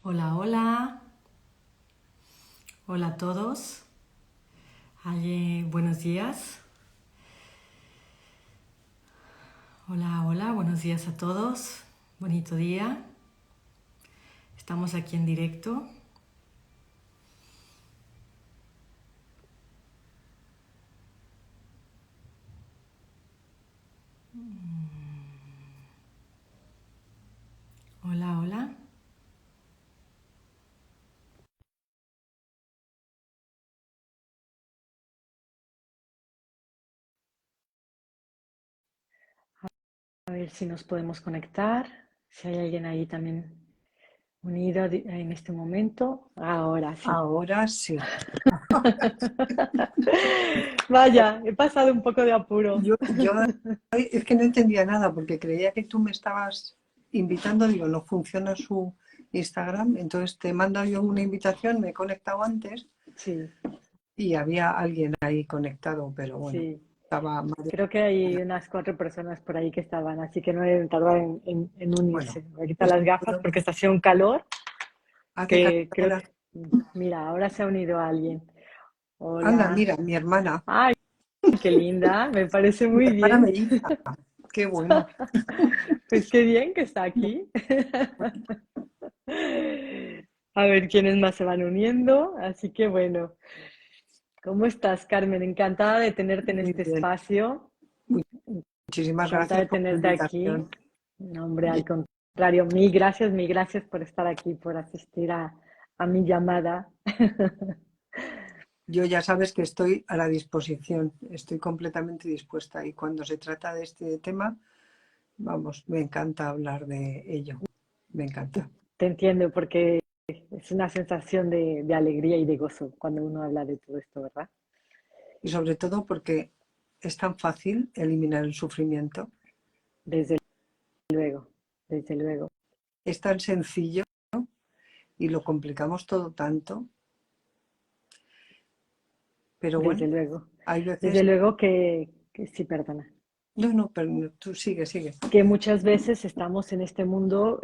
Hola, hola. Hola a todos. Buenos días. Hola, hola. Buenos días a todos. Bonito día. Estamos aquí en directo. Hola, hola. A ver si nos podemos conectar. Si hay alguien ahí también unido en este momento. Ahora sí. Ahora sí. Vaya, he pasado un poco de apuro. Yo es que no entendía nada porque creía que tú me estabas invitando, digo, no funciona su Instagram, entonces te mando yo una invitación, me he conectado antes Sí, y había alguien ahí conectado, pero bueno, sí. estaba mal. Creo que hay unas 4 personas por ahí que estaban, así que no deben tardar en Bueno, unirse. Me voy a quitar pues las gafas porque está haciendo un calor hace calor que creo ahora. que... Mira, ahora se ha unido alguien. Anda, Hola. mira, mi hermana, Ay, qué linda, me parece mi muy hermana bien. melliza, qué bueno. Pues qué bien que está aquí. A ver quiénes más se van uniendo. Así que bueno, ¿cómo estás, Carmen? Encantada de tenerte en Muy este bien, espacio. muchísimas Encantada gracias de por la tenerte aquí. invitación. No, hombre, al contrario, mil gracias por estar aquí, por asistir a mi llamada. Yo ya sabes que estoy a la disposición, estoy completamente dispuesta y cuando se trata de este tema, vamos, me encanta hablar de ello, me encanta. Te entiendo porque es una sensación de alegría y de gozo cuando uno habla de todo esto, ¿verdad? Y sobre todo porque es tan fácil eliminar el sufrimiento, Desde luego, desde luego, es tan sencillo y lo complicamos todo tanto, pero desde bueno, luego. hay Desde veces, luego que sí, perdona. no, no, pero tú sigue, sigue. Que muchas veces estamos en este mundo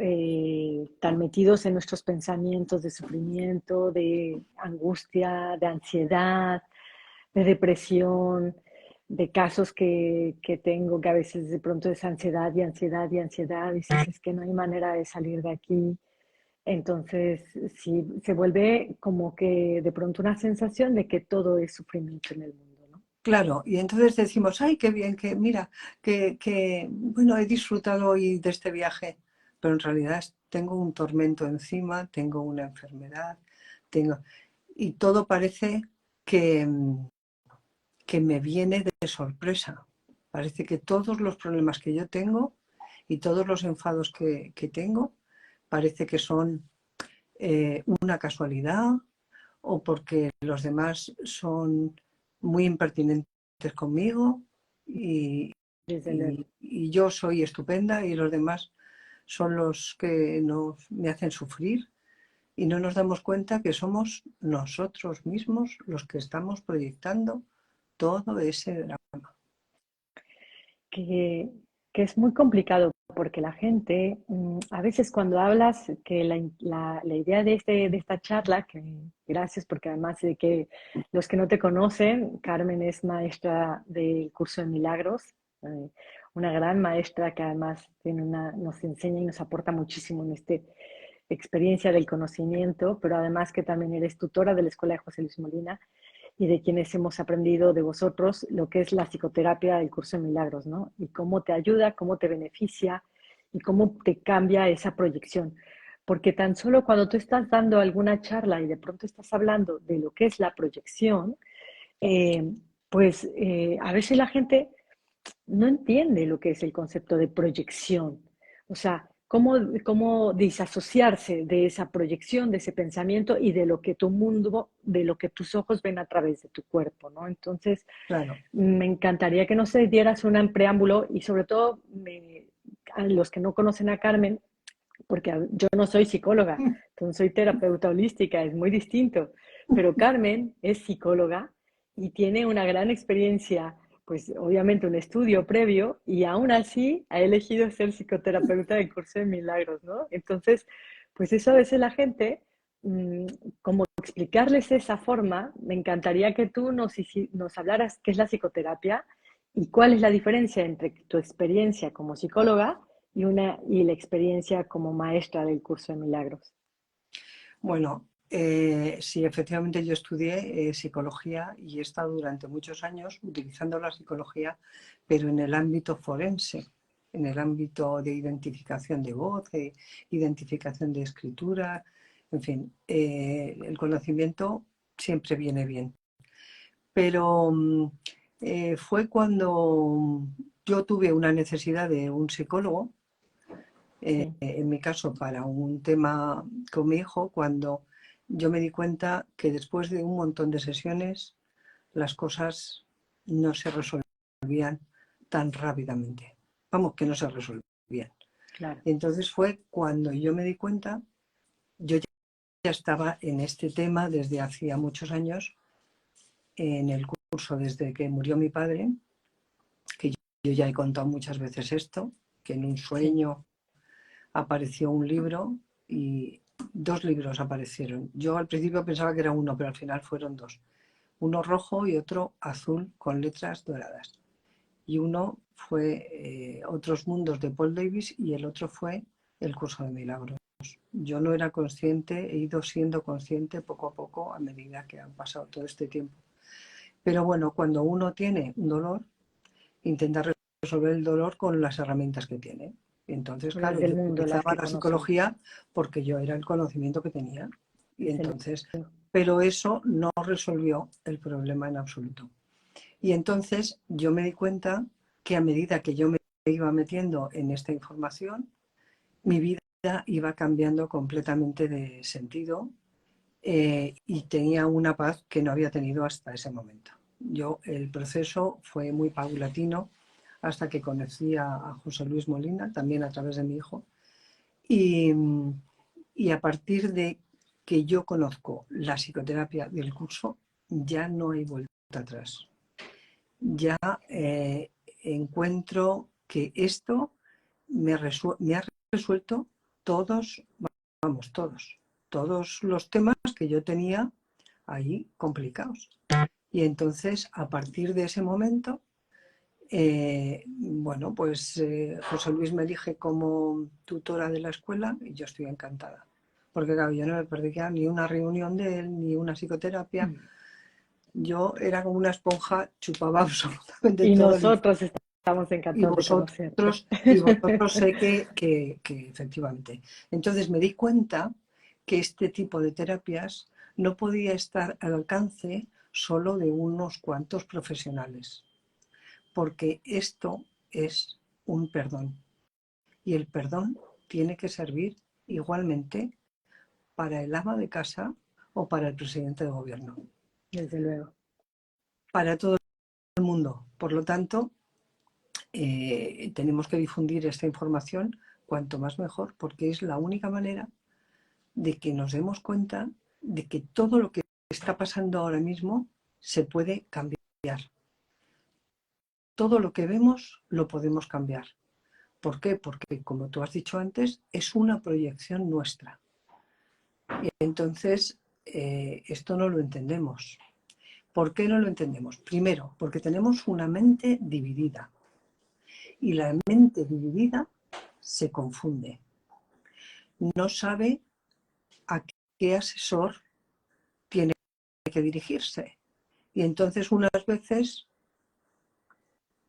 tan metidos en nuestros pensamientos de sufrimiento, de angustia, de ansiedad, de depresión, de casos que tengo que a veces de pronto es ansiedad y ansiedad y ansiedad, y dices, es que no hay manera de salir de aquí. Entonces, sí, se vuelve como que de pronto una sensación de que todo es sufrimiento en el mundo, ¿no? Claro, y entonces decimos, ay, qué bien, que mira, bueno, he disfrutado hoy de este viaje, pero en realidad tengo un tormento encima, tengo una enfermedad, tengo, y todo parece que, que me viene de sorpresa. Parece que todos los problemas que yo tengo y todos los enfados que tengo, parece que son una casualidad o porque los demás son muy impertinentes conmigo y, Desde luego. y yo soy estupenda y los demás son los que me hacen sufrir y no nos damos cuenta que somos nosotros mismos los que estamos proyectando todo ese drama. que, que es muy complicado porque la gente, a veces cuando hablas, que la idea de esta charla, que gracias porque además de que los que no te conocen, Carmen es maestra del curso de milagros, eh, una gran maestra que además nos enseña y nos aporta muchísimo en esta experiencia del conocimiento, pero además que también eres tutora de la Escuela de José Luis Molina y de quienes hemos aprendido de vosotros lo que es la psicoterapia del curso de milagros, ¿no? Y cómo te ayuda, cómo te beneficia y cómo te cambia esa proyección. Porque tan solo cuando tú estás dando alguna charla y de pronto estás hablando de lo que es la proyección, eh, a veces la gente no entiende lo que es el concepto de proyección. O sea, cómo disasociarse de esa proyección, de ese pensamiento y de lo que tu mundo, de lo que tus ojos ven a través de tu cuerpo, ¿no? Entonces, Claro, me encantaría que nos dieras un preámbulo y sobre todo a los que no conocen a Carmen, porque yo no soy psicóloga, entonces soy terapeuta holística, es muy distinto, pero Carmen es psicóloga y tiene una gran experiencia, pues obviamente un estudio previo y aún así ha elegido ser psicoterapeuta del curso de milagros, ¿no? Entonces, Pues eso a veces la gente, como explicarles esa forma, me encantaría que tú nos hablaras qué es la psicoterapia y cuál es la diferencia entre tu experiencia como psicóloga y la experiencia como maestra del curso de milagros. Bueno, sí, efectivamente yo estudié psicología y he estado durante muchos años utilizando la psicología, pero en el ámbito forense, en el ámbito de identificación de voz, de identificación de escritura, en fin, el conocimiento siempre viene bien. Pero fue cuando yo tuve una necesidad de un psicólogo, Sí, en mi caso para un tema con mi hijo, cuando yo me di cuenta que después de un montón de sesiones las cosas no se resolvían tan rápidamente. Vamos, que no se resolvían. claro. Entonces fue cuando yo me di cuenta, yo ya estaba en este tema desde hacía muchos años, en el curso desde que murió mi padre, que yo ya he contado muchas veces esto, que en un Sí, sueño apareció un libro y dos libros aparecieron. Yo al principio pensaba que era uno, pero al final fueron dos. Uno rojo y otro azul con letras doradas. Y uno fue Otros Mundos de Paul Davis y el otro fue El Curso de Milagros. Yo no era consciente, he ido siendo consciente poco a poco a medida que han pasado todo este tiempo. Pero bueno, cuando uno tiene un dolor, intenta resolver el dolor con las herramientas que tiene. Entonces, claro, desde el yo mundo, las utilizaba que la conocemos, psicología porque yo era el conocimiento que tenía. Y desde entonces, luego. pero eso no resolvió el problema en absoluto. Y entonces yo me di cuenta que a medida que yo me iba metiendo en esta información, mi vida iba cambiando completamente de sentido, y tenía una paz que no había tenido hasta ese momento. El proceso fue muy paulatino hasta que conocí a José Luis Molina, también a través de mi hijo, y, y a partir de que yo conozco la psicoterapia del curso, ya no hay vuelta atrás. Ya encuentro que esto me ha resuelto todos, vamos, todos los temas que yo tenía ahí complicados. Y entonces, a partir de ese momento, bueno, pues José Luis me elige como tutora de la escuela y yo estoy encantada. Porque claro, yo no me perdía ni una reunión de él, ni una psicoterapia. Yo era como una esponja, chupaba absolutamente Y todo el... nosotros estamos Y encantados de conocerte. vosotros, y vosotros sé que efectivamente. Entonces me di cuenta que este tipo de terapias no podía estar al alcance solo de unos cuantos profesionales, porque esto es un perdón. Y el perdón tiene que servir igualmente para el ama de casa o para el presidente de gobierno, Desde luego. para todo el mundo. Por lo tanto, tenemos que difundir esta información cuanto más mejor, porque es la única manera de que nos demos cuenta de que todo lo que está pasando ahora mismo se puede cambiar. Todo lo que vemos lo podemos cambiar. ¿Por qué? Porque, como tú has dicho antes, es una proyección nuestra. Y entonces, esto no lo entendemos. ¿Por qué no lo entendemos? Primero, porque tenemos una mente dividida. Y la mente dividida se confunde. No sabe a qué asesor tiene que dirigirse. Y entonces unas veces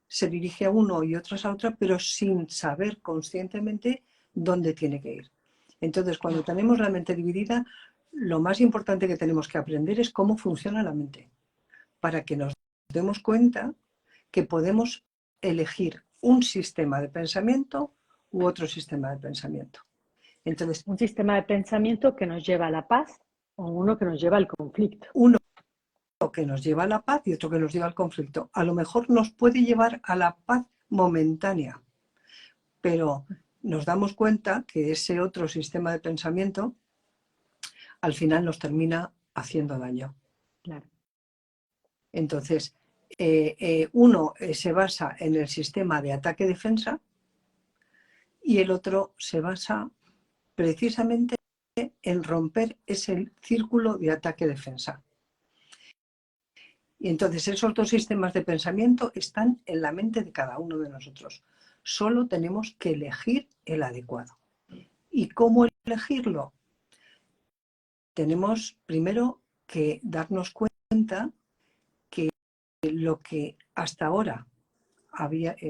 se dirige a uno y otras a otra, pero sin saber conscientemente dónde tiene que ir. Entonces, cuando tenemos la mente dividida, lo más importante que tenemos que aprender es cómo funciona la mente, para que nos demos cuenta que podemos elegir un sistema de pensamiento u otro sistema de pensamiento. Entonces, Un sistema de pensamiento que nos lleva a la paz o uno que nos lleva al conflicto. uno que nos lleva a la paz y otro que nos lleva al conflicto. A lo mejor nos puede llevar a la paz momentánea, pero nos damos cuenta que ese otro sistema de pensamiento al final nos termina haciendo daño. Claro. Entonces, uno se basa en el sistema de ataque-defensa y el otro se basa precisamente en romper ese círculo de ataque-defensa. Y entonces esos dos sistemas de pensamiento están en la mente de cada uno de nosotros. Solo tenemos que elegir el adecuado. ¿Y cómo elegirlo? Tenemos primero que darnos cuenta que lo que hasta ahora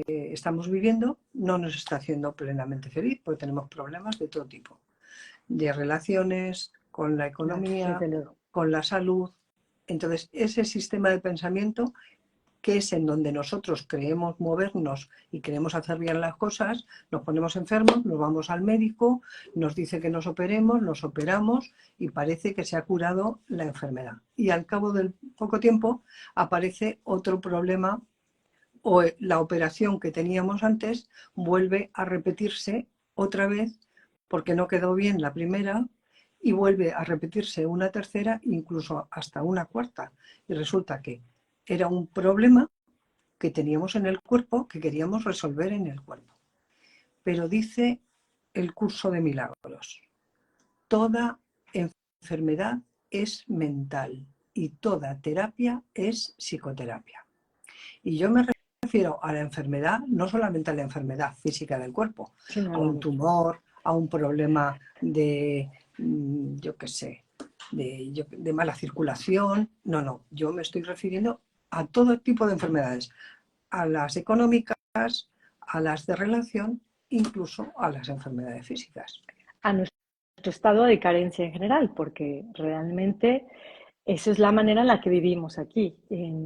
estamos viviendo no nos está haciendo plenamente feliz, porque tenemos problemas de todo tipo, de relaciones, con la economía, desde luego. con la salud. Entonces, ese sistema de pensamiento, que es en donde nosotros creemos movernos y queremos hacer bien las cosas, nos ponemos enfermos, nos vamos al médico, nos dice que nos operemos, nos operamos y parece que se ha curado la enfermedad. Y al cabo del poco tiempo aparece otro problema, o la operación que teníamos antes vuelve a repetirse otra vez porque no quedó bien la primera y vuelve a repetirse una tercera, incluso hasta una cuarta. Y resulta que era un problema que teníamos en el cuerpo que queríamos resolver en el cuerpo. Pero dice el curso de milagros, toda enfermedad es mental y toda terapia es psicoterapia. Y yo me refiero a la enfermedad, no solamente a la enfermedad física del cuerpo, a un tumor, a un problema de, yo qué sé, de mala circulación. No, yo me estoy refiriendo a todo tipo de enfermedades, a las económicas, a las de relación, incluso a las enfermedades físicas. A nuestro estado de carencia en general, porque realmente eso es la manera en la que vivimos aquí,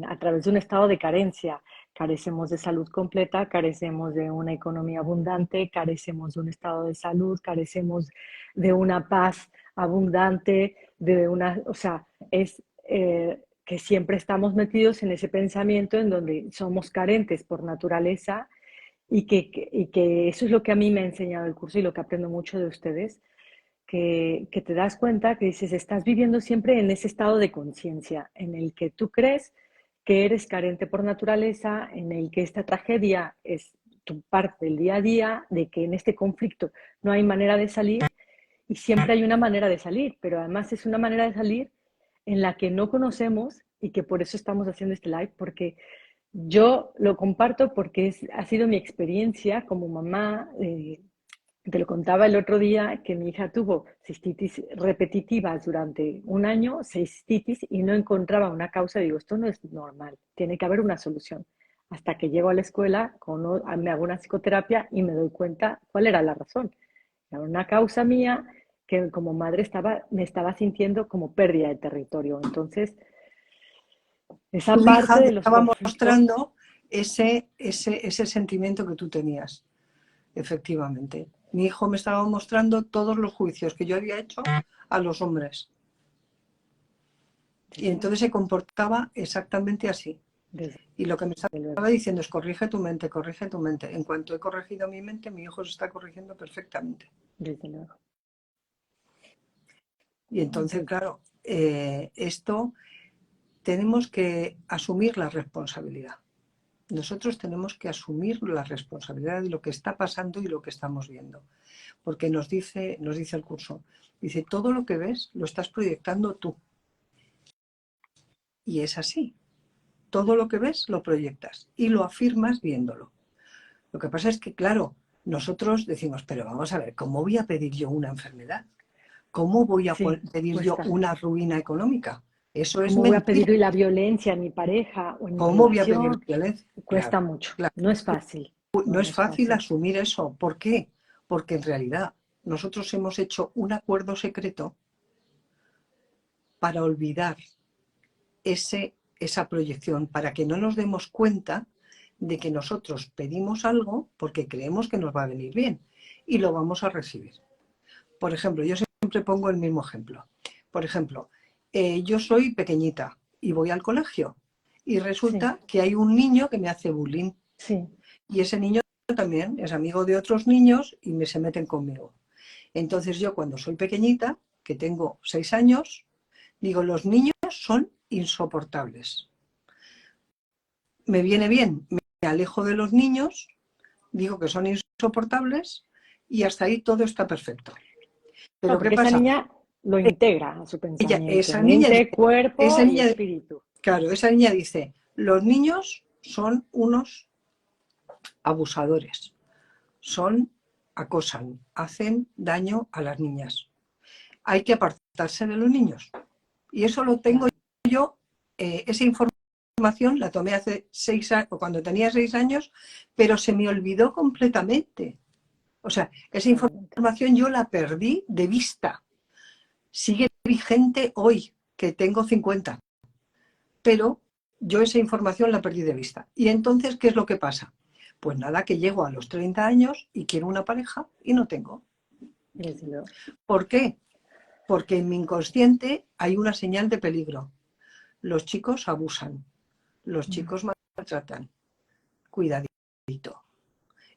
a través de un estado de carencia. Carecemos de salud completa, carecemos de una economía abundante, carecemos de un estado de salud, carecemos de una paz abundante, o sea, es que siempre estamos metidos en ese pensamiento en donde somos carentes por naturaleza y que eso es lo que a mí me ha enseñado el curso y lo que aprendo mucho de ustedes, que te das cuenta que dices, estás viviendo siempre en ese estado de conciencia, en el que tú crees que eres carente por naturaleza, en el que esta tragedia es tu parte del día a día, de que en este conflicto no hay manera de salir y siempre hay una manera de salir, pero además es una manera de salir en la que no conocemos y que por eso estamos haciendo este live, porque yo lo comparto porque ha sido mi experiencia como mamá. Te lo contaba el otro día que mi hija tuvo cistitis repetitivas durante un año, 6 cistitis, y no encontraba una causa. Digo, esto no es normal, tiene que haber una solución. Hasta que llego a la escuela, me hago una psicoterapia y me doy cuenta cuál era la razón. Era una causa mía que como madre me estaba sintiendo como pérdida de territorio. Entonces, esa Tu parte hija te de los estaba conflictos. mostrando ese sentimiento que tú tenías, efectivamente. Mi hijo me estaba mostrando todos los juicios que yo había hecho a los hombres. Y entonces se comportaba exactamente así. Y lo que me estaba diciendo es, corrige tu mente, corrige tu mente. En cuanto he corregido mi mente, mi hijo se está corrigiendo perfectamente. Desde luego. Y entonces, claro, esto tenemos que asumir la responsabilidad. Nosotros tenemos que asumir la responsabilidad de lo que está pasando y lo que estamos viendo. Porque nos dice el curso, dice, todo lo que ves lo estás proyectando tú. Y es así. Todo lo que ves lo proyectas y lo afirmas viéndolo. Lo que pasa es que, claro, nosotros decimos, pero vamos a ver, ¿cómo voy a pedir yo una enfermedad? ¿Cómo voy a pedir yo una ruina económica? Eso es ¿Cómo voy a mentira. pedir la violencia en mi pareja o en mi ¿Cómo voy a pedir relación? violencia? Cuesta mucho, Claro. no es fácil. No No, es no es fácil fácil. asumir eso. ¿Por qué? Porque en realidad nosotros hemos hecho un acuerdo secreto para olvidar esa proyección, para que no nos demos cuenta de que nosotros pedimos algo porque creemos que nos va a venir bien y lo vamos a recibir. Por ejemplo, yo siempre pongo el mismo ejemplo. Por ejemplo, yo soy pequeñita y voy al colegio y resulta que hay un niño que me hace bullying. Sí. Y ese niño también es amigo de otros niños y se meten conmigo. Entonces yo cuando soy pequeñita, que tengo 6 años, digo, los niños son insoportables. Me viene bien, me alejo de los niños, digo que son insoportables y hasta ahí todo está perfecto. No, Pero ¿qué porque esa pasa? niña lo integra a su Ella, pensamiento, mente, esa cuerpo y niña, espíritu. claro, esa niña dice, los niños son unos abusadores, acosan, hacen daño a las niñas. Hay que apartarse de los niños. Y eso lo tengo Claro, yo, esa información la tomé hace 6 años, cuando tenía 6 años, pero se me olvidó completamente. O sea, esa totalmente. información yo la perdí de vista. Sigue vigente hoy, que tengo 50, pero yo esa información la perdí de vista. Y entonces, ¿qué es lo que pasa? Pues nada, que llego a los 30 años y quiero una pareja y no tengo. Desde luego. ¿Por qué? Porque en mi inconsciente hay una señal de peligro. Los chicos abusan, los Mm. chicos maltratan, cuidadito.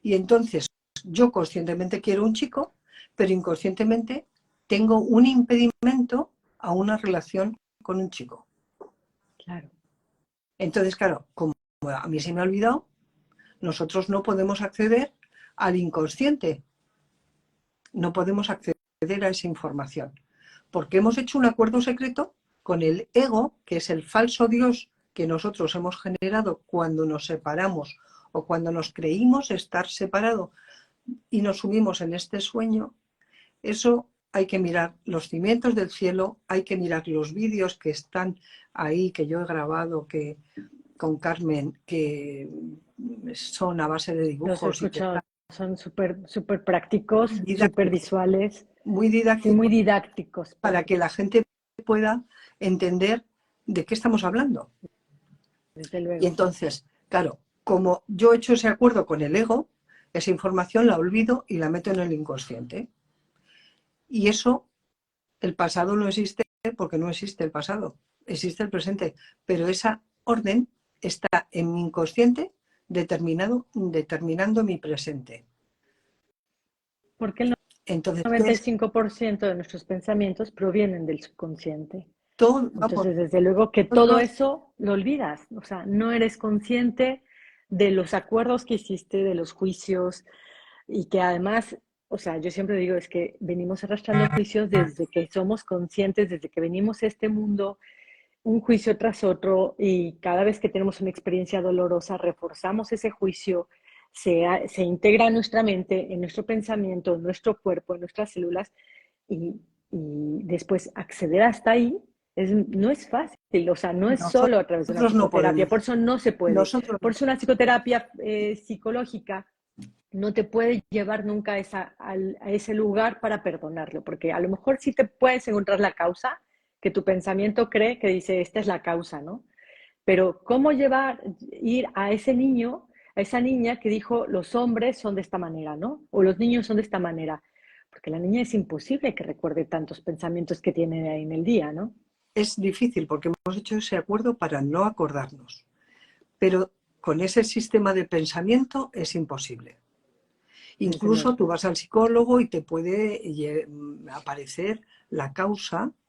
Y entonces yo conscientemente quiero un chico, pero inconscientemente tengo un impedimento a una relación con un chico. Claro. Entonces, claro, como a mí se me ha olvidado, nosotros no podemos acceder al inconsciente, no podemos acceder a esa información, porque hemos hecho un acuerdo secreto con el ego, que es el falso Dios que nosotros hemos generado cuando nos separamos o cuando nos creímos estar separados y nos sumimos en este sueño. Eso hay que mirar los cimientos del cielo, hay que mirar los vídeos que están ahí, que yo he grabado con Carmen, que son a base de Los he dibujos y que escuchado. están Son súper prácticos, súper didácticos, visuales, muy sí, muy didácticos, didácticos, para que la gente pueda entender de qué estamos hablando. desde Y luego. entonces, claro, como yo he hecho ese acuerdo con el ego, esa información la olvido y la meto en el inconsciente. Y eso, el pasado no existe porque no existe el pasado, existe el presente. Pero esa orden está en mi inconsciente determinando mi presente. Porque el Entonces, ¿qué es? 95% de nuestros pensamientos provienen del subconsciente. Todo, vamos, Entonces, desde luego que todo nosotros, eso lo olvidas, o sea, no eres consciente de los acuerdos que hiciste, de los juicios y que además, o sea, yo siempre digo es que venimos arrastrando juicios desde que somos conscientes, desde que venimos a este mundo, un juicio tras otro y cada vez que tenemos una experiencia dolorosa, reforzamos ese juicio, se integra en nuestra mente, en nuestro pensamiento, en nuestro cuerpo, en nuestras células y, y después acceder hasta ahí no es fácil, o sea, no es solo a través de una nosotros no psicoterapia, podemos. por eso no se puede. Nosotros Por eso una psicoterapia psicológica no te puede llevar nunca a ese lugar para perdonarlo, porque a lo mejor sí te puedes encontrar la causa, que tu pensamiento cree que dice, esta es la causa, ¿no? Pero ¿cómo ir a ese niño, a esa niña que dijo, los hombres son de esta manera, ¿no? O los niños son de esta manera. Porque la niña es imposible que recuerde tantos pensamientos que tiene ahí en el día, ¿no? es difícil porque hemos hecho ese acuerdo para no acordarnos, pero con ese sistema de pensamiento es imposible. Desde Incluso luego. tú vas al psicólogo y te puede aparecer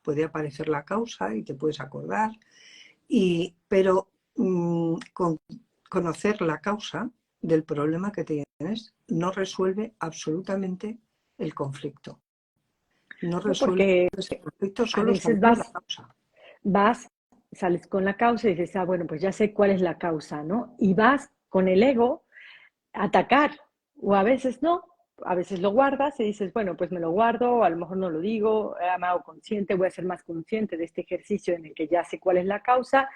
puede aparecer la causa y te puedes acordar, pero con conocer la causa del problema que tienes no resuelve absolutamente el conflicto. No No, resuelve porque ese conflicto a solo veces sabiendo la causa. vas, sales con la causa y dices, ah, bueno, pues ya sé cuál es la causa, ¿no? Y vas con el ego a atacar, o a veces no, a veces lo guardas y dices, bueno, pues me lo guardo, o a lo mejor no lo digo, me hago consciente, voy a ser más consciente de este ejercicio en el que ya sé cuál es la causa,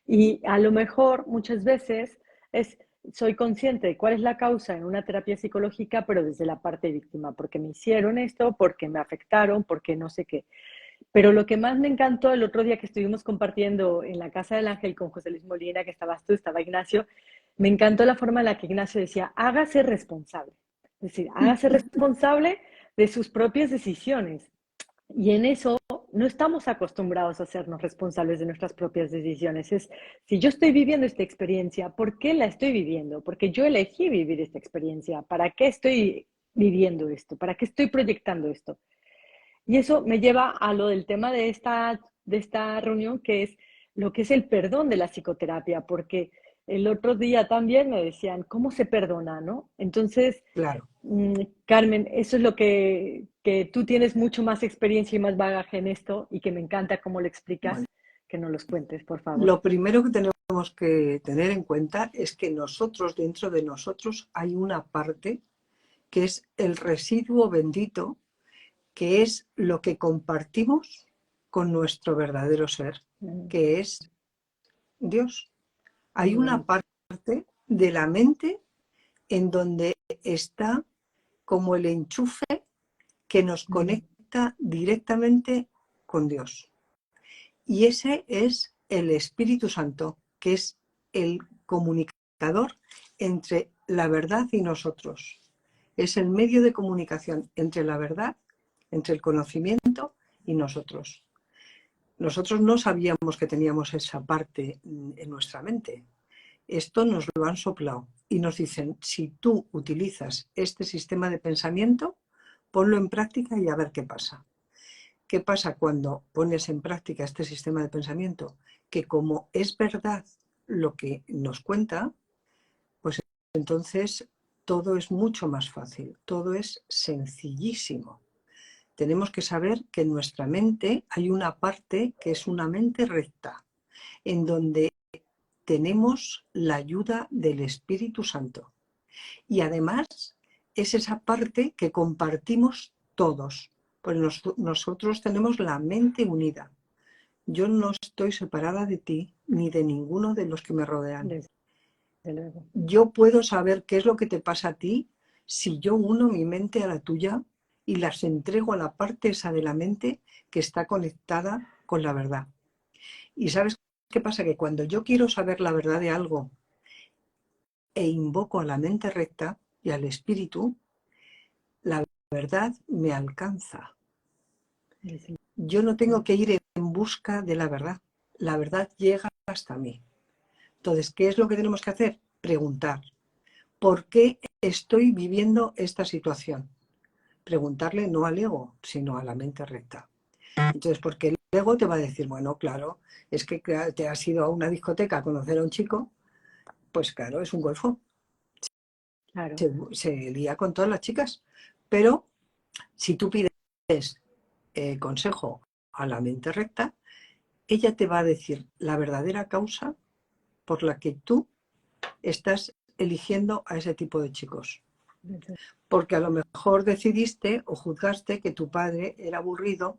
y a lo mejor muchas veces es, soy consciente de cuál es la causa en una terapia psicológica, pero desde la parte víctima, porque me hicieron esto, porque me afectaron, porque no sé qué. Pero lo que más me encantó el otro día que estuvimos compartiendo en la Casa del Ángel con José Luis Molina, que estabas tú, estaba Ignacio, me encantó la forma en la que Ignacio decía, hágase responsable. Es decir, hágase responsable de sus propias decisiones. Y en eso no estamos acostumbrados a hacernos responsables de nuestras propias decisiones. Es, si yo estoy viviendo esta experiencia, ¿por qué la estoy viviendo? Porque yo elegí vivir esta experiencia. ¿Para qué estoy viviendo esto? ¿Para qué estoy proyectando esto? Y eso me lleva a lo del tema de esta reunión, que es lo que es el perdón de la psicoterapia, porque el otro día también me decían, ¿cómo se perdona, no? Entonces, Claro. Carmen, eso es lo que tú tienes mucho más experiencia y más bagaje en esto y que me encanta cómo lo explicas, Bueno, que nos los cuentes, por favor. lo primero que tenemos que tener en cuenta es que nosotros, dentro de nosotros, hay una parte que es el residuo bendito, que es lo que compartimos con nuestro verdadero ser, Mm, que es Dios. Hay muy una bonito. parte de la mente en donde está como el enchufe que nos Mm, conecta directamente con Dios. Y ese es el Espíritu Santo, que es el comunicador entre la verdad y nosotros. Es el medio de comunicación entre la verdad, entre el conocimiento y nosotros. Nosotros no sabíamos que teníamos esa parte en nuestra mente. Esto nos lo han soplado y nos dicen, si tú utilizas este sistema de pensamiento, ponlo en práctica y a ver qué pasa. ¿Qué pasa cuando pones en práctica este sistema de pensamiento? Que como es verdad lo que nos cuenta, pues entonces todo es mucho más fácil, todo es sencillísimo. Tenemos que saber que en nuestra mente hay una parte que es una mente recta, en donde tenemos la ayuda del Espíritu Santo. Y además es esa parte que compartimos todos, pues nosotros tenemos la mente unida. Yo no estoy separada de ti ni de ninguno de los que me rodean. desde luego. Yo puedo saber qué es lo que te pasa a ti si yo uno mi mente a la tuya y las entrego a la parte esa de la mente que está conectada con la verdad. ¿Y sabes qué pasa? Que cuando yo quiero saber la verdad de algo e invoco a la mente recta y al espíritu, la verdad me alcanza. Desde Yo no tengo luego. que ir en busca de la verdad llega hasta mí. Entonces, ¿qué es lo que tenemos que hacer? Preguntar, ¿por qué estoy viviendo esta situación? Preguntarle no al ego, sino a la mente recta. Entonces, porque el ego te va a decir, bueno, claro, es que te has ido a una discoteca a conocer a un chico, pues claro, es un golfo, Claro. se lía con todas las chicas. Pero si tú pides consejo a la mente recta, ella te va a decir la verdadera causa por la que tú estás eligiendo a ese tipo de chicos. Desde- Porque a lo mejor decidiste o juzgaste que tu padre era aburrido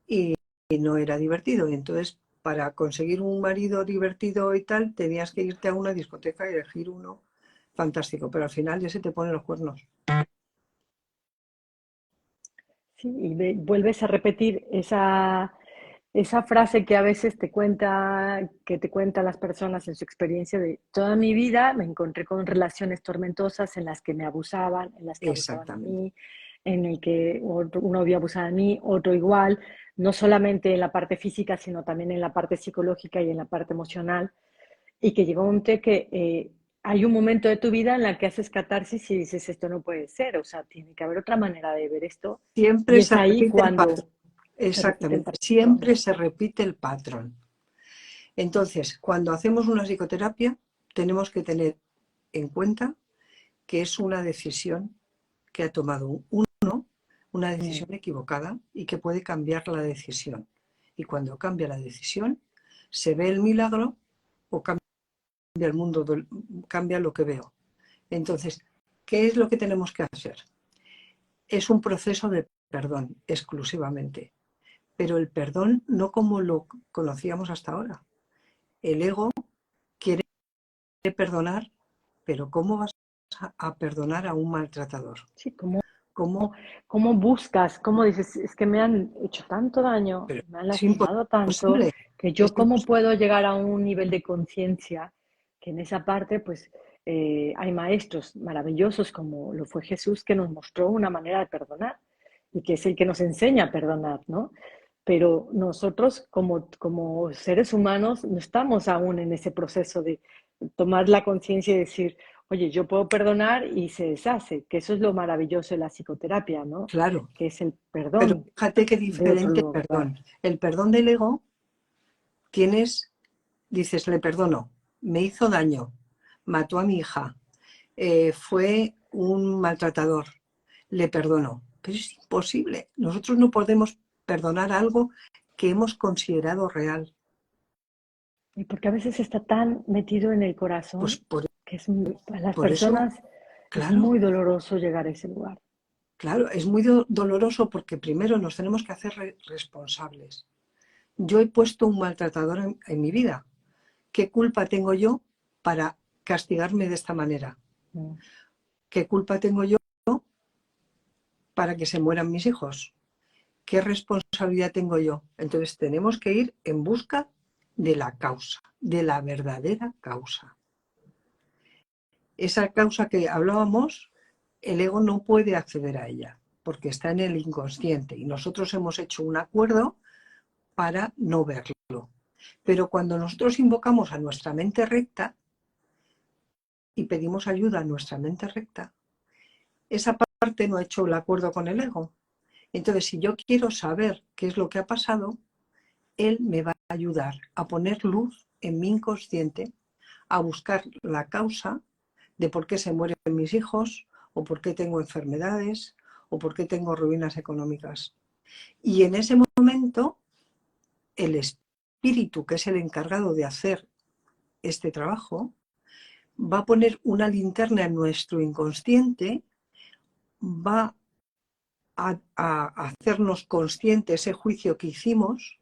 y no era divertido. Y entonces, para conseguir un marido divertido y tal, tenías que irte a una discoteca y elegir uno fantástico. Pero al final ya se te ponen los cuernos. Sí, y vuelves a repetir esa frase que a veces que te cuentan las personas en su experiencia de toda mi vida me encontré con relaciones tormentosas en las que me abusaban, en las que abusaban de Exactamente. mí, en el que un novio abusaba de mí, otro igual, no solamente en la parte física, sino también en la parte psicológica y en la parte emocional, y que llegó un té que hay un momento de tu vida en la que haces catarsis y dices, esto no puede ser, o sea, tiene que haber otra manera de ver esto, y Siempre es se ahí repite el cuando patrón. se repite el Exactamente. patrón. Siempre se repite el patrón. Entonces, cuando hacemos una psicoterapia, tenemos que tener en cuenta que es una decisión que ha tomado uno, una Mm. decisión equivocada y que puede cambiar la decisión. Y cuando cambia la decisión, se ve el milagro o cambia el mundo, cambia lo que veo. Entonces, ¿qué es lo que tenemos que hacer? Es un proceso de perdón exclusivamente, pero el perdón no como lo conocíamos hasta ahora. El ego quiere perdonar, pero ¿cómo vas a perdonar a un maltratador? Sí, ¿cómo, ¿Cómo? cómo buscas? ¿Cómo dices? Es que me han hecho tanto daño, Pero me han es lastimado tanto, imposible, que es yo cómo imposible. puedo llegar a un nivel de conciencia que en esa parte, pues, hay maestros maravillosos como lo fue Jesús que nos mostró una manera de perdonar y que es el que nos enseña a perdonar, ¿no? Pero nosotros como seres humanos no estamos aún en ese proceso de tomar la conciencia y decir, oye, yo puedo perdonar y se deshace, que eso es lo maravilloso de la psicoterapia, ¿no? Claro, Que es el pero perdón fíjate qué de otro diferente lugar. perdón. El perdón del ego tienes, dices, le perdono. me hizo daño, mató a mi hija, fue un maltratador, le perdono. Pero es imposible. Nosotros no podemos perdonar algo que hemos considerado real. Y porque a veces está tan metido en el Pues corazón que para las por eso, personas es claro, muy doloroso llegar a ese lugar. claro, es muy doloroso porque primero nos tenemos que hacer responsables. Yo he puesto un maltratador en mi vida. ¿Qué culpa tengo yo para castigarme de esta manera? Mm. ¿Qué culpa tengo yo para que se mueran mis hijos? ¿Qué responsabilidad tengo yo? Entonces tenemos que ir en busca de la causa, de la verdadera causa. Esa causa que hablábamos, el ego no puede acceder a ella porque está en el inconsciente y nosotros hemos hecho un acuerdo para no verlo. Pero cuando nosotros invocamos a nuestra mente recta y pedimos ayuda a nuestra mente recta, esa parte no ha hecho el acuerdo con el ego. Entonces, si yo quiero saber qué es lo que ha pasado, él me va a ayudar a poner luz en mi inconsciente, a buscar la causa de por qué se mueren mis hijos, o por qué tengo enfermedades, o por qué tengo ruinas económicas. Y en ese momento, el espíritu, que es el encargado de hacer este trabajo, va a poner una linterna en nuestro inconsciente, va a hacernos consciente ese juicio que hicimos,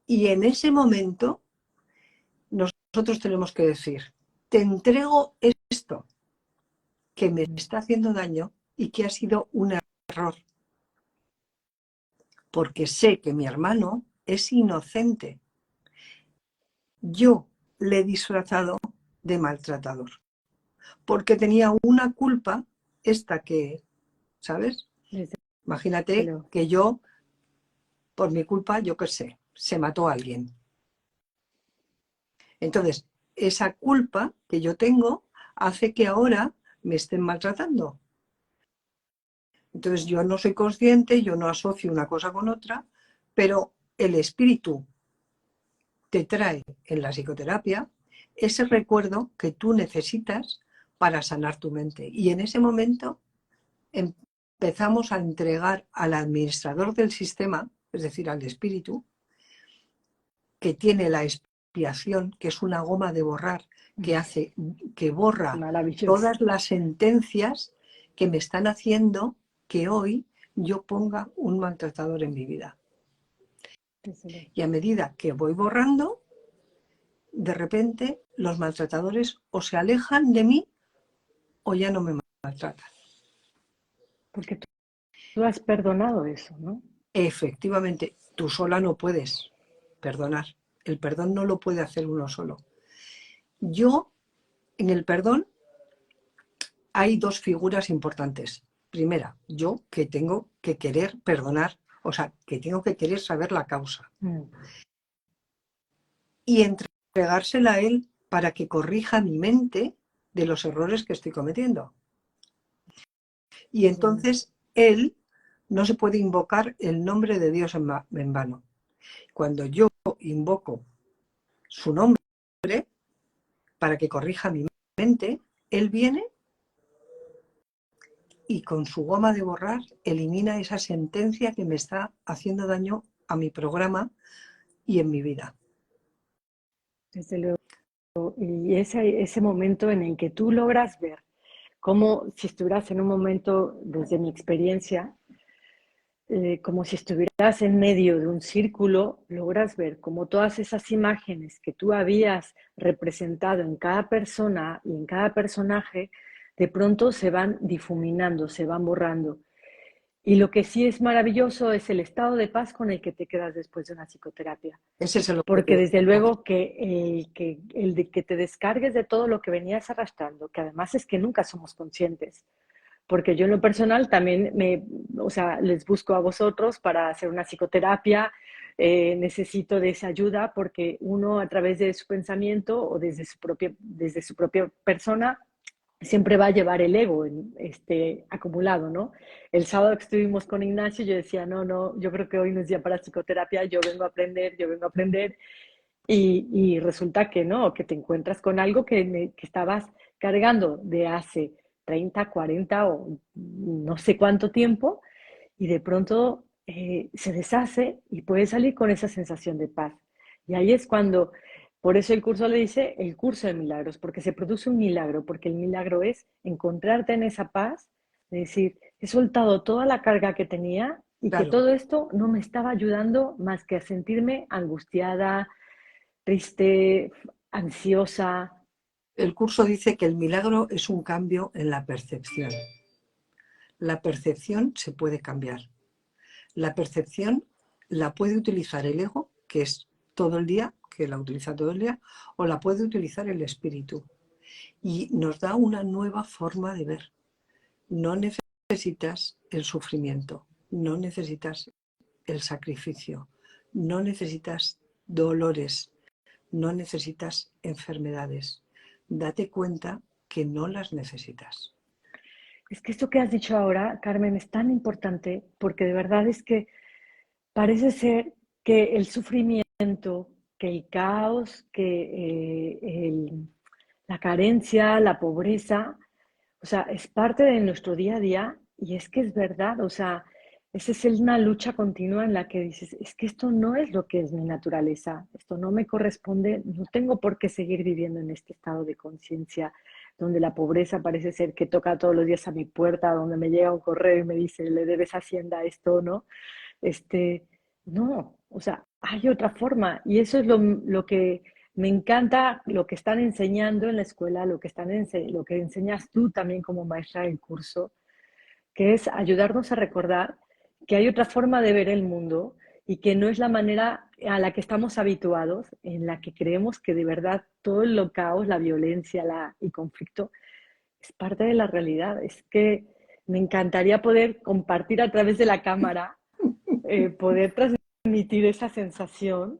y en ese momento nosotros tenemos que decir, te entrego esto que me está haciendo daño y que ha sido un error, porque sé que mi hermano es inocente. Yo le he disfrazado de maltratador, porque tenía una culpa, esta que, ¿sabes? Desde Imagínate luego. que yo, por mi culpa, yo qué sé, se mató a alguien. Entonces, esa culpa que yo tengo hace que ahora me estén maltratando. Entonces, yo no soy consciente, yo no asocio una cosa con otra, pero el espíritu te trae en la psicoterapia ese recuerdo que tú necesitas para sanar tu mente. Y en ese momento empezamos a entregar al administrador del sistema, es decir, al espíritu, que tiene la expiación, que es una goma de borrar, que borra Maravilloso. todas las sentencias que me están haciendo que hoy yo ponga un maltratador en mi vida. Desde luego. Y a medida que voy borrando, de repente los maltratadores o se alejan de mí o ya no me maltratan. Porque tú has perdonado eso, ¿no? Efectivamente, tú sola no puedes perdonar. El perdón no lo puede hacer uno solo. Yo, en el perdón, hay dos figuras importantes. Primera, yo que tengo que querer perdonar, o sea, que tengo que querer saber la causa Mm. y entregársela a él para que corrija mi mente de los errores que estoy cometiendo. Y Desde luego. entonces él no se puede invocar el nombre de Dios en vano. Cuando yo invoco su nombre para que corrija mi mente, él viene y con su goma de borrar elimina esa sentencia que me está haciendo daño a mi programa y en mi vida. Desde luego. Y ese momento en el que tú logras ver como si estuvieras en un momento, desde mi experiencia, como si estuvieras en medio de un círculo, logras ver como todas esas imágenes que tú habías representado en cada persona y en cada personaje, de pronto se van difuminando, se van borrando. Y lo que sí es maravilloso es el estado de paz con el que te quedas después de una psicoterapia. Ese es el Porque objetivo. desde luego que el de que te descargues de todo lo que venías arrastrando, que además es que nunca somos conscientes, porque yo en lo personal también o sea, les busco a vosotros para hacer una psicoterapia, necesito de esa ayuda porque uno a través de su pensamiento o desde su propia persona siempre va a llevar el ego acumulado, ¿no? El sábado que estuvimos con Ignacio, yo decía, no, no, yo creo que hoy no es día para psicoterapia, yo vengo a aprender, yo vengo a aprender. y resulta que no, que te encuentras con algo que estabas cargando de hace 30, 40 o no sé cuánto tiempo y de pronto se deshace y puedes salir con esa sensación de paz. Y ahí es cuando, por eso el curso le dice el curso de milagros, porque se produce un milagro, porque el milagro es encontrarte en esa paz, de decir, he soltado toda la carga que tenía y que Claro, todo esto no me estaba ayudando más que a sentirme angustiada, triste, ansiosa. el curso dice que el milagro es un cambio en la percepción. La percepción se puede cambiar. La percepción la puede utilizar el ego, que es todo el día, que la utiliza todo el día, o la puede utilizar el espíritu. Y nos da una nueva forma de ver. No necesitas el sufrimiento, no necesitas el sacrificio, no necesitas dolores, no necesitas enfermedades. Date cuenta que no las necesitas. Es que esto que has dicho ahora, Carmen, es tan importante porque de verdad es que parece ser que el sufrimiento, que el caos, que la carencia, la pobreza, o sea, es parte de nuestro día a día y es que es verdad, o sea, esa es una lucha continua en la que dices, es que esto no es lo que es mi naturaleza, esto no me corresponde, no tengo por qué seguir viviendo en este estado de conciencia donde la pobreza parece ser que toca todos los días a mi puerta, donde me llega un correo y me dice, le debes Hacienda esto, ¿no? Este, no, o sea, hay otra forma y eso es lo que me encanta, lo que están enseñando en la escuela, lo que enseñas tú también como maestra del curso, que es ayudarnos a recordar que hay otra forma de ver el mundo y que no es la manera a la que estamos habituados, en la que creemos que de verdad todo el caos, la violencia y conflicto es parte de la realidad. Es que me encantaría poder compartir a través de la cámara, poder transmitir esa sensación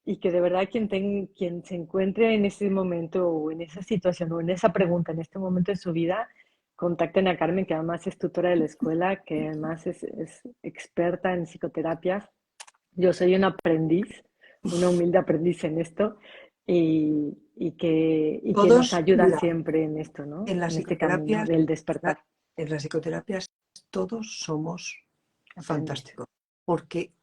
y que de verdad quien se encuentre en ese momento o en esa situación o en esa pregunta en este momento de su vida, contacten a Carmen, que además es tutora de la escuela, que además es experta en psicoterapias. Yo soy un aprendiz, una humilde aprendiz en esto y que nos Todos, ayuda mira, siempre en esto, ¿no? en las En este camino psicoterapias, del despertar, en las psicoterapias todos somos aprendiz. fantásticos.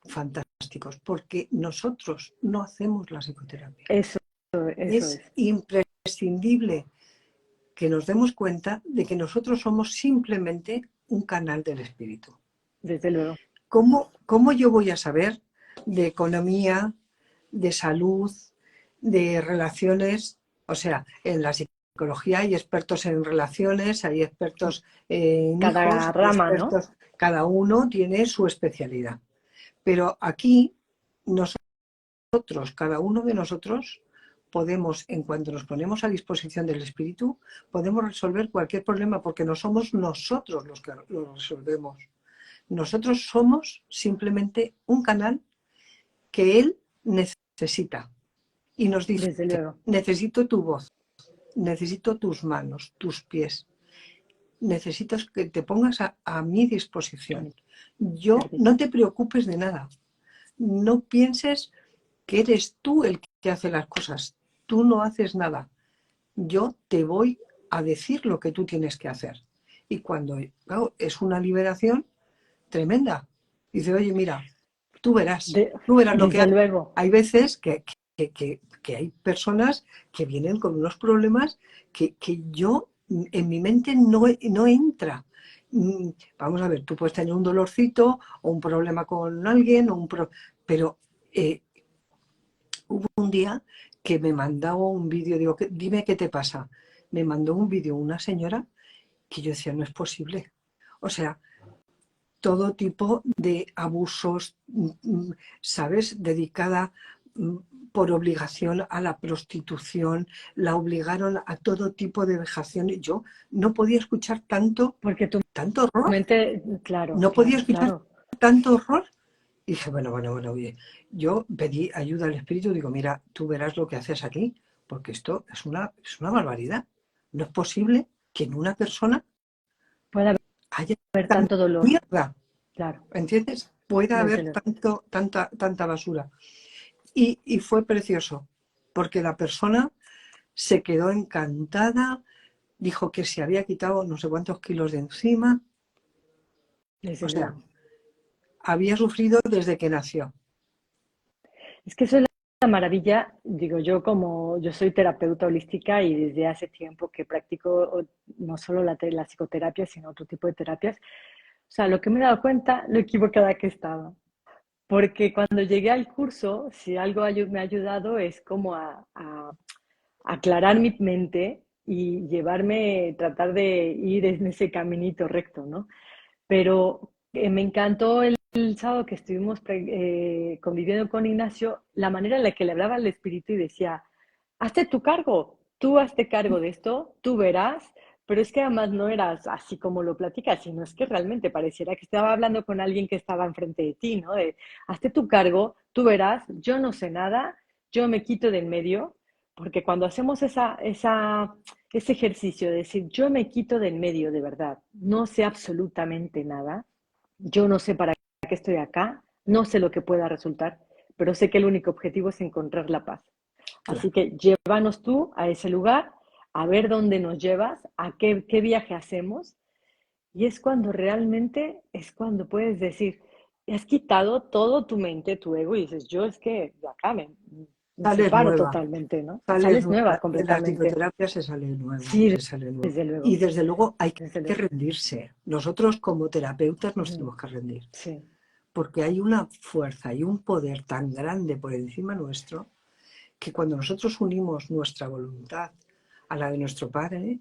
Fantásticos, porque nosotros no hacemos la psicoterapia. Eso, eso Es es, imprescindible que nos demos cuenta de que nosotros somos simplemente un canal del espíritu. desde luego. ¿Cómo yo voy a saber de economía, de salud, de relaciones? O sea, en la psicología hay expertos en relaciones, hay expertos en hijos, Cada hay rama, ¿no? expertos, cada uno tiene su especialidad. Pero aquí nosotros, cada uno de nosotros, podemos, en cuanto nos ponemos a disposición del espíritu, podemos resolver cualquier problema porque no somos nosotros los que lo resolvemos. Nosotros somos simplemente un canal que él necesita y nos dice, Desde luego. necesito tu voz, necesito tus manos, tus pies, necesito que te pongas a mi disposición. Yo Servicio. no te preocupes de nada, no pienses que eres tú el que hace las cosas, tú no haces nada, yo te voy a decir lo que tú tienes que hacer. Y cuando claro, es una liberación tremenda, dice, oye, mira, tú verás lo que Desde hay. luego. Hay veces que hay personas que vienen con unos problemas que yo en mi mente no entra. Vamos a ver, tú puedes tener un dolorcito o un problema con alguien, pero eh, hubo un día que me mandaba un vídeo, digo, dime qué te pasa. Me mandó un vídeo una señora que yo decía, no es posible. O sea, todo tipo de abusos, ¿sabes? Dedicada por obligación a la prostitución, la obligaron a todo tipo de vejaciones. Yo no podía escuchar Porque tu tanto horror, mente, claro, no podía claro, escuchar claro. tanto horror. Y dije, bueno, oye, yo pedí ayuda al espíritu, digo, mira, tú verás lo que haces aquí, porque esto es una barbaridad. No es posible que en una persona Puede haya haber tanta tanto dolor, mierda. claro, ¿Entiendes? Puede desde haber luego. tanta basura. Y fue precioso, porque la persona se quedó encantada, dijo que se había quitado no sé cuántos kilos de encima, Desde o sea, luego. había sufrido desde que nació. Es que eso es la maravilla, digo yo, como yo soy terapeuta holística y desde hace tiempo que practico no solo la psicoterapia, sino otro tipo de terapias. O sea, lo que me he dado cuenta, lo equivocada que estaba. Porque cuando llegué al curso, si algo me ha ayudado es como a aclarar mi mente y llevarme, tratar de ir en ese caminito recto, ¿no? Pero me encantó el sábado que estuvimos conviviendo con Ignacio, la manera en la que le hablaba al espíritu y decía, hazte tu cargo, tú hazte cargo de esto, tú verás, pero es que además no eras así como lo platicas, sino es que realmente pareciera que estaba hablando con alguien que estaba enfrente de ti, ¿no? De, hazte tu cargo, tú verás, yo no sé nada, yo me quito del medio, porque cuando hacemos ese ejercicio de decir, yo me quito del medio de verdad, no sé absolutamente nada, yo no sé para qué estoy acá, no sé lo que pueda resultar, pero sé que el único objetivo es encontrar la paz. Así Claro. que llévanos tú a ese lugar, a ver dónde nos llevas, a qué viaje hacemos, y es cuando realmente, es cuando puedes decir, has quitado todo tu mente, tu ego, y dices, yo es que de acá me Sales separo nueva, totalmente, ¿no? sales Sales nueva nueva. De la completamente. psicoterapia se sale nuevo, Sí, se sale nuevo. desde Y luego, desde luego hay desde que luego. rendirse. Nosotros como terapeutas nos Ujú. tenemos que rendir, Sí, porque hay una fuerza y un poder tan grande por encima nuestro que cuando nosotros unimos nuestra voluntad a la de nuestro Padre,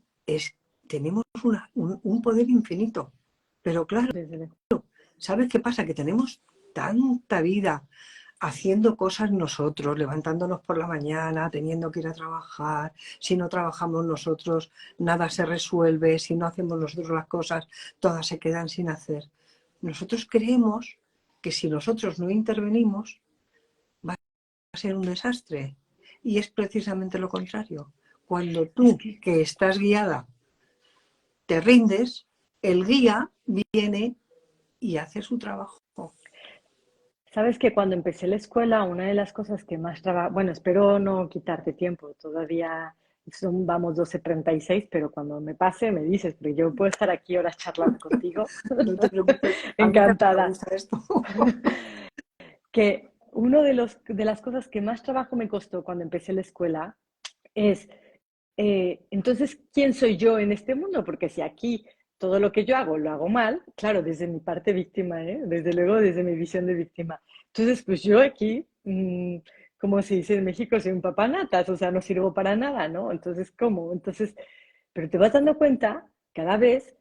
tenemos un poder infinito. Pero claro, desde luego. ¿sabes qué pasa? Que tenemos tanta vida haciendo cosas nosotros, levantándonos por la mañana, teniendo que ir a trabajar. Si no trabajamos nosotros, nada se resuelve. Si no hacemos nosotros las cosas, todas se quedan sin hacer. Nosotros creemos que si nosotros no intervenimos, va a ser un desastre. Y es precisamente lo contrario. Cuando Es tú, que que estás guiada, te rindes, el guía viene y hace su trabajo. sabes que cuando empecé la escuela, una de las cosas que más trabajo, bueno, espero no quitarte tiempo, todavía vamos 12:36, pero cuando me pase me dices, porque yo puedo estar aquí horas charlando contigo, No te preocupes, a mí también me encantada. gusta esto. Que uno de las cosas que más trabajo me costó cuando empecé la escuela es, entonces, ¿quién soy yo en este mundo? Porque si aquí todo lo que yo hago lo hago mal, claro, desde mi parte víctima, ¿eh? Desde luego desde mi visión de víctima. Entonces, pues yo aquí, como se dice en México, soy un papanatas, o sea, no sirvo para nada, ¿no? Entonces, ¿cómo? Entonces, pero te vas dando cuenta cada vez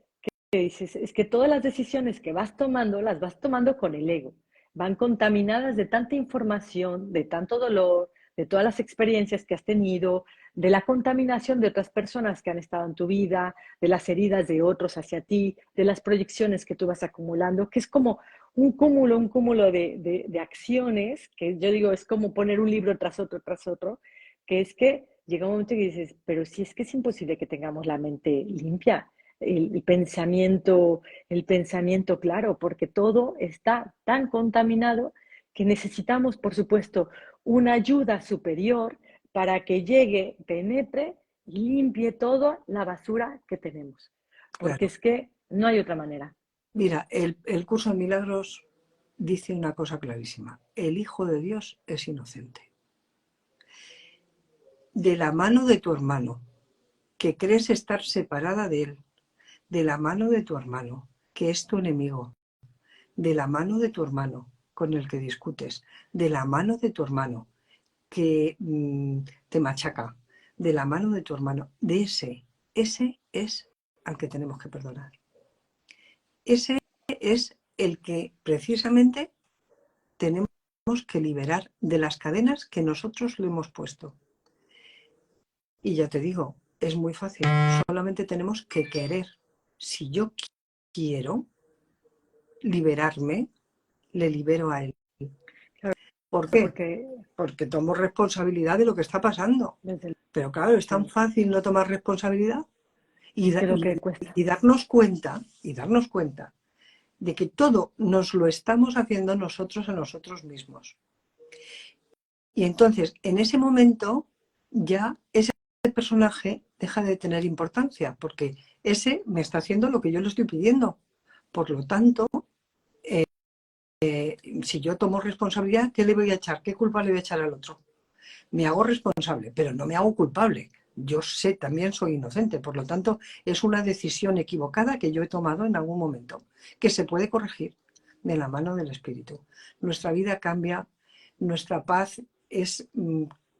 que dices, es que todas las decisiones que vas tomando, las vas tomando con el ego. Van contaminadas de tanta información, de tanto dolor, de todas las experiencias que has tenido, de la contaminación de otras personas que han estado en tu vida, de las heridas de otros hacia ti, de las proyecciones que tú vas acumulando, que es como un cúmulo de acciones, que yo digo, es como poner un libro tras otro, que es que llega un momento que dices, pero si es que es imposible que tengamos la mente limpia, el el pensamiento claro, porque todo está tan contaminado que necesitamos, por supuesto, una ayuda superior para que llegue, penetre y limpie toda la basura que tenemos. Porque Claro. es que no hay otra manera. Mira, el curso de milagros dice una cosa clarísima. El Hijo de Dios es inocente. De la mano de tu hermano, que crees estar separada de él, de la mano de tu hermano, que es tu enemigo, de la mano de tu hermano con el que discutes, de la mano de tu hermano que te machaca, de la mano de tu hermano, de ese es al que tenemos que perdonar. Ese es el que precisamente tenemos que liberar de las cadenas que nosotros le hemos puesto. Y ya te digo, es muy fácil, solamente tenemos que querer. Si yo quiero liberarme, le libero a él. Claro, ¿Por qué? porque Porque tomo responsabilidad de lo que está pasando. desde Pero claro, es tan luego, fácil no tomar responsabilidad y, es que lo que cuesta. y darnos cuenta de que todo nos lo estamos haciendo nosotros a nosotros mismos. Y entonces, en ese momento, ya ese personaje deja de tener importancia, porque ese me está haciendo lo que yo le estoy pidiendo. Por lo tanto, si yo tomo responsabilidad, ¿qué le voy a echar? ¿Qué culpa le voy a echar al otro? Me hago responsable, pero no me hago culpable. Yo sé, también soy inocente, por lo tanto, es una decisión equivocada que yo he tomado en algún momento, que se puede corregir de la mano del espíritu. Nuestra vida cambia, nuestra paz es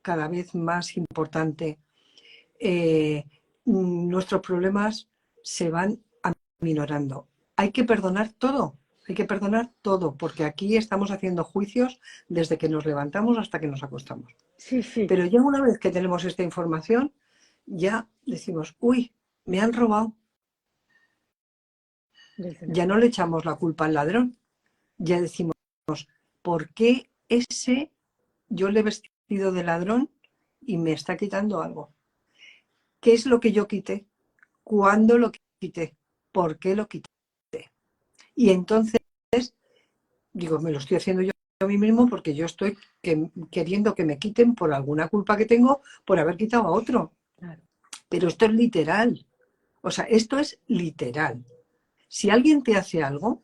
cada vez más importante. Nuestros problemas se van aminorando. Hay que perdonar todo, porque aquí estamos haciendo juicios desde que nos levantamos hasta que nos acostamos. Sí, sí. Pero ya una vez que tenemos esta información, ya decimos, uy, me han robado. Desde Ya no le echamos la culpa al ladrón. Ya decimos, ¿por qué ese yo le he vestido de ladrón y me está quitando algo? ¿Qué es lo que yo quité? ¿Cuándo lo quité? ¿Por qué lo quité? Y entonces, digo, me lo estoy haciendo yo a mí mismo porque yo estoy queriendo que me quiten por alguna culpa que tengo por haber quitado a otro. Claro. Pero esto es literal. O sea, esto es literal. Si alguien te hace algo,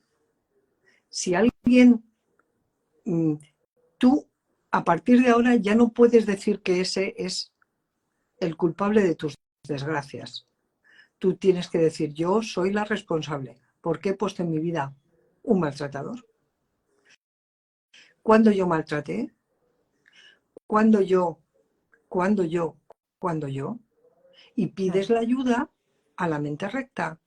si alguien, tú a partir de ahora ya no puedes decir que ese es el culpable de tus desgracias. Tú tienes que decir, yo soy la responsable, porque he puesto en mi vida un maltratador. ¿Cuándo yo maltraté? ¿Cuándo yo? ¿Cuándo yo? ¿Cuándo yo? Y pides Claro. la ayuda a la mente recta.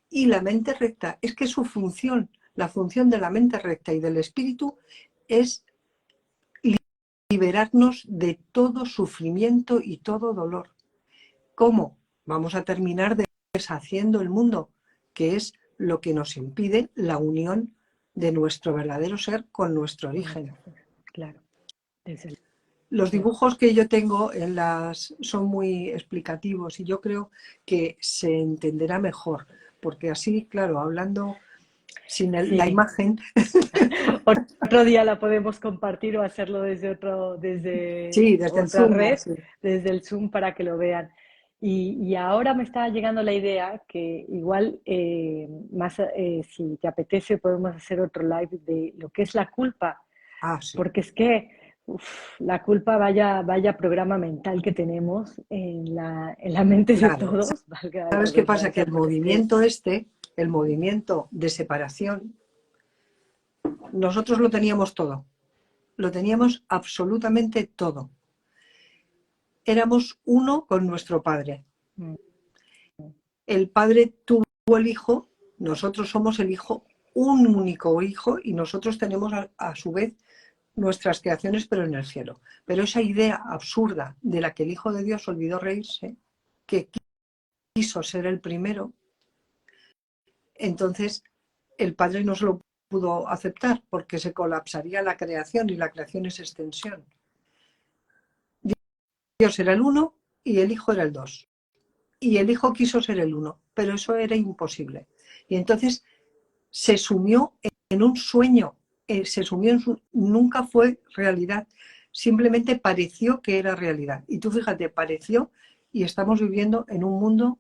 Y la mente recta es que su función, la función de la mente recta y del espíritu es liberarnos de todo sufrimiento y todo dolor. ¿Cómo? Vamos a terminar deshaciendo el mundo, que es lo que nos impide la unión de nuestro verdadero ser con nuestro origen. Claro. Desde Los dibujos que yo tengo son muy explicativos y yo creo que se entenderá mejor, porque así, claro, hablando sin la Sí. imagen. Otro día la podemos compartir o hacerlo desde Sí, desde el otra Zoom. red, Sí. desde el Zoom para que lo vean. Y ahora me está llegando la idea que igual si te apetece podemos hacer otro live de lo que es la culpa, Sí. porque es que la culpa vaya programa mental que tenemos en la mente de Claro. todos, valga la ¿Sabes qué pasa? Que redundancia, el porque es que movimiento el movimiento de separación, nosotros lo teníamos todo. Lo teníamos absolutamente todo. Éramos uno con nuestro padre. mm, El padre tuvo el hijo, nosotros somos el hijo, un único hijo, y nosotros tenemos a su vez nuestras creaciones, pero en el cielo. Pero esa idea absurda de la que el Hijo de Dios olvidó reírse, que quiso ser el primero, entonces el Padre no se lo pudo aceptar porque se colapsaría la creación y la creación es extensión. Dios era el uno y el Hijo era el dos. Y el Hijo quiso ser el uno, pero eso era imposible. Y entonces se sumió en un sueño, nunca fue realidad, simplemente pareció que era realidad. Y tú fíjate, pareció, y estamos viviendo en un mundo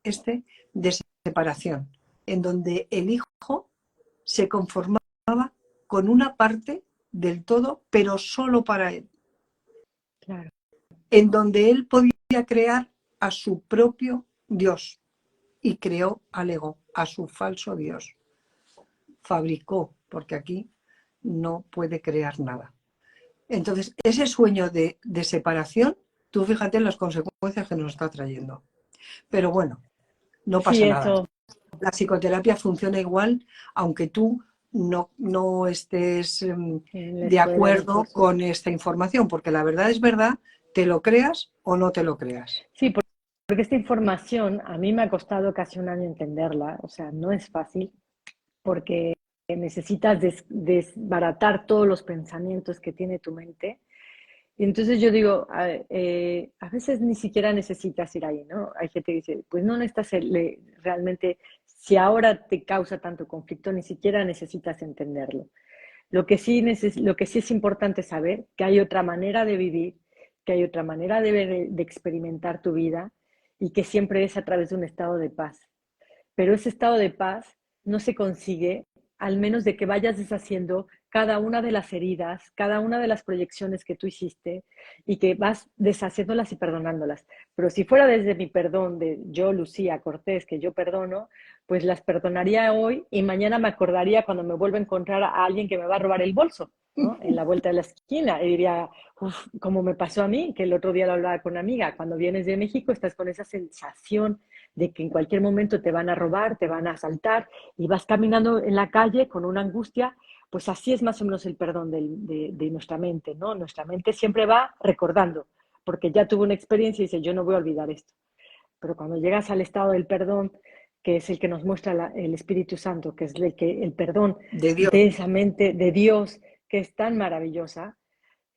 de separación, en donde el hijo se conformaba con una parte del todo, pero solo para él, claro, en donde él podía crear a su propio Dios y creó al ego, a su falso Dios. Fabricó, porque aquí no puede crear nada. Entonces, ese sueño de separación, tú fíjate en las consecuencias que nos está trayendo. Pero bueno, no sí, pasa nada. eso. La psicoterapia funciona igual, aunque tú no estés En la de escuela, en el acuerdo curso. con esta información, porque la verdad es verdad, te lo creas o no te lo creas. Sí, porque esta información a mí me ha costado casi un año entenderla, o sea, no es fácil, porque necesitas desbaratar todos los pensamientos que tiene tu mente. Y entonces yo digo, a veces ni siquiera necesitas ir ahí, ¿no? Hay gente que dice, pues no necesitas realmente, si ahora te causa tanto conflicto, ni siquiera necesitas entenderlo. Lo que sí es importante saber que hay otra manera de vivir, que hay otra manera de experimentar tu vida y que siempre es a través de un estado de paz. Pero ese estado de paz no se consigue al menos de que vayas deshaciendo cada una de las heridas, cada una de las proyecciones que tú hiciste y que vas deshaciéndolas y perdonándolas. Pero si fuera desde mi perdón de yo, Lucía Cortés, que yo perdono, pues las perdonaría hoy y mañana me acordaría cuando me vuelva a encontrar a alguien que me va a robar el bolso, ¿no? En la vuelta de la esquina y diría, uff, como me pasó a mí, que el otro día lo hablaba con una amiga, cuando vienes de México estás con esa sensación de que en cualquier momento te van a robar, te van a asaltar y vas caminando en la calle con una angustia, pues así es más o menos el perdón de nuestra mente, ¿no? Nuestra mente siempre va recordando, porque ya tuvo una experiencia y dice, yo no voy a olvidar esto. Pero cuando llegas al estado del perdón, que es el que nos muestra el Espíritu Santo, que es el perdón De Dios. de esa mente de Dios, que es tan maravillosa,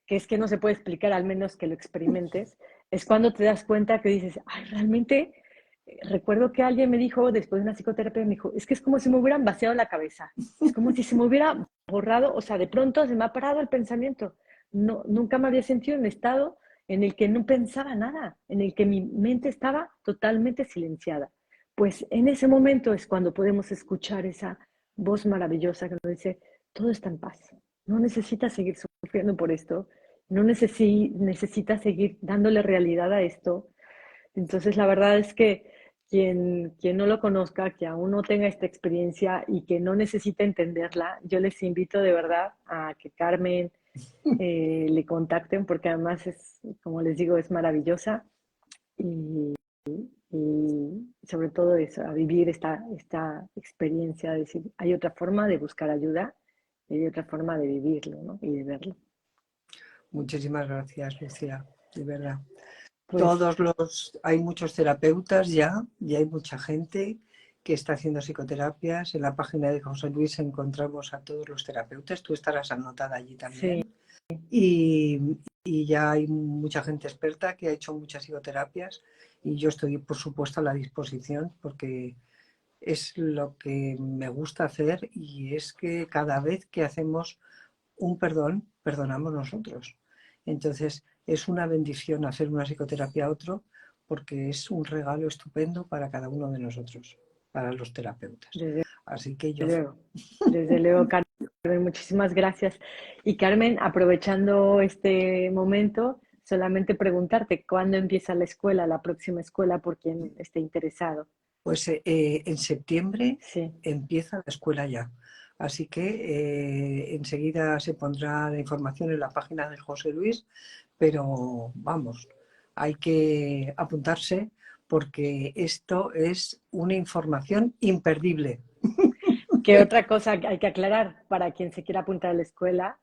que es que no se puede explicar al menos que lo experimentes, es cuando te das cuenta que dices, ay, realmente recuerdo que alguien me dijo, después de una psicoterapia, me dijo, es que es como si me hubieran vaciado la cabeza, es como si se me hubiera borrado, o sea, de pronto se me ha parado el pensamiento. No, nunca me había sentido en un estado en el que no pensaba nada, en el que mi mente estaba totalmente silenciada. Pues en ese momento es cuando podemos escuchar esa voz maravillosa que nos dice, todo está en paz, no necesitas seguir sufriendo por esto, no necesitas seguir dándole realidad a esto. Entonces, la verdad es que quien no lo conozca, que aún no tenga esta experiencia y que no necesite entenderla, yo les invito de verdad a que Carmen le contacten porque además es, como les digo, es maravillosa y, y sobre todo eso, a vivir esta experiencia, de decir, hay otra forma de buscar ayuda y hay otra forma de vivirlo, ¿no? Y de verlo. Muchísimas gracias, Lucía, de verdad. Pues Hay muchos terapeutas ya, y hay mucha gente que está haciendo psicoterapias. En la página de José Luis encontramos a todos los terapeutas, tú estarás anotada allí sí, también. Y ya hay mucha gente experta que ha hecho muchas psicoterapias y yo estoy, por supuesto, a la disposición porque es lo que me gusta hacer y es que cada vez que hacemos un perdón, perdonamos nosotros. Entonces, es una bendición hacer una psicoterapia a otro porque es un regalo estupendo para cada uno de nosotros, para los terapeutas. desde Así que yo... luego, desde luego, Carmen, muchísimas gracias. Y Carmen, aprovechando este momento, solamente preguntarte, ¿cuándo empieza la escuela, la próxima escuela, por quien esté interesado? Pues en septiembre Sí, empieza la escuela ya. Así que enseguida se pondrá la información en la página de José Luis, pero vamos, hay que apuntarse porque esto es una información imperdible. ¿qué otra cosa hay que aclarar para quien se quiera apuntar a la escuela?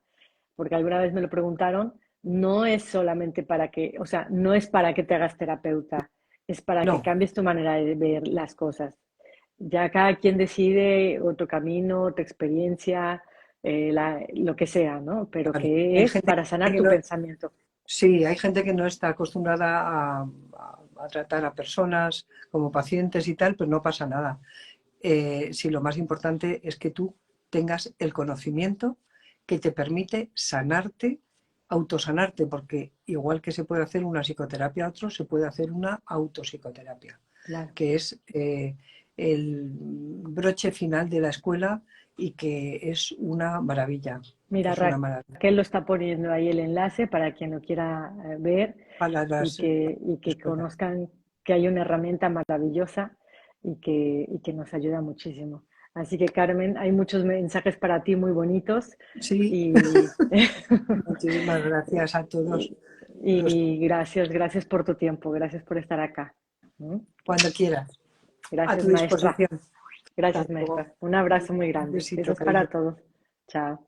Porque alguna vez me lo preguntaron, no es solamente para que, o sea, no es para que te hagas terapeuta, es para que No, cambies tu manera de ver las cosas. Ya cada quien decide otro camino, otra experiencia, lo que sea, ¿no? Pero claro, que hay es gente para sanar que tu no, pensamiento. sí, hay gente que no está acostumbrada a tratar a personas como pacientes y tal, pero no pasa nada. Si lo más importante es que tú tengas el conocimiento que te permite sanarte, autosanarte, porque igual que se puede hacer una psicoterapia a otro, se puede hacer una autopsicoterapia, Claro. que es el broche final de la escuela y que es una maravilla. Mira, Es una maravilla. Raquel lo está poniendo ahí el enlace para quien lo quiera ver Para y las que escuelas. conozcan que hay una herramienta maravillosa y que nos ayuda muchísimo. Así que Carmen, hay muchos mensajes para ti muy bonitos Sí, y, muchísimas gracias a todos los y gracias, gracias por tu tiempo, gracias por estar acá. ¿Mm? cuando quieras. A tu Gracias, maestra. disposición. Hasta Gracias, luego. maestra. Un abrazo muy Un grande. besito, Besos cariño. para todos. Chao.